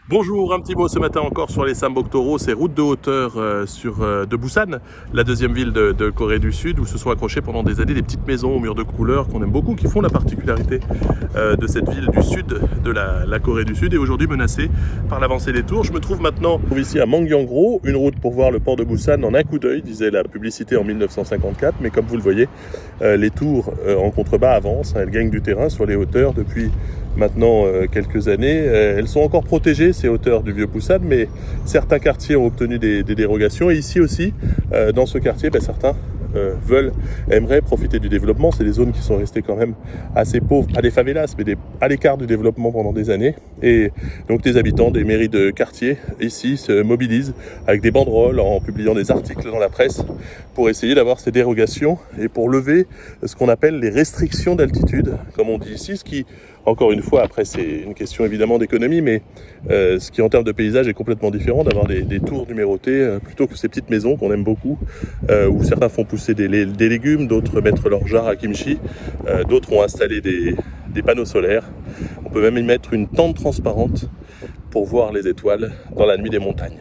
Bonjour, un petit mot ce matin encore sur les Sambok-Toro, c'est route de hauteur de Busan, la deuxième ville de Corée du Sud, où se sont accrochées pendant des années des petites maisons aux murs de couleur qu'on aime beaucoup, qui font la particularité de cette ville du sud de la Corée du Sud, et aujourd'hui menacée par l'avancée des tours. Je me trouve maintenant ici à Mangyangro, une route pour voir le port de Busan en un coup d'œil, disait la publicité en 1954, mais comme vous le voyez, les tours en contrebas avancent, elles gagnent du terrain sur les hauteurs depuis maintenant quelques années. Elles sont encore protégées, ces hauteurs du vieux Busan, mais certains quartiers ont obtenu des dérogations, et ici aussi, dans ce quartier, certains aimeraient profiter du développement. C'est des zones qui sont restées quand même assez pauvres, pas des favelas, mais à l'écart du développement pendant des années. Et donc des habitants des mairies de quartier ici se mobilisent avec des banderoles, en publiant des articles dans la presse pour essayer d'avoir ces dérogations et pour lever ce qu'on appelle les restrictions d'altitude, comme on dit ici, ce qui, encore une fois, après c'est une question évidemment d'économie, mais ce qui en termes de paysage est complètement différent d'avoir des tours numérotées plutôt que ces petites maisons qu'on aime beaucoup, où certains font pousser des légumes, d'autres mettre leur jarre à kimchi, d'autres ont installé des panneaux solaires. On peut même y mettre une tente transparente pour voir les étoiles dans la nuit des montagnes.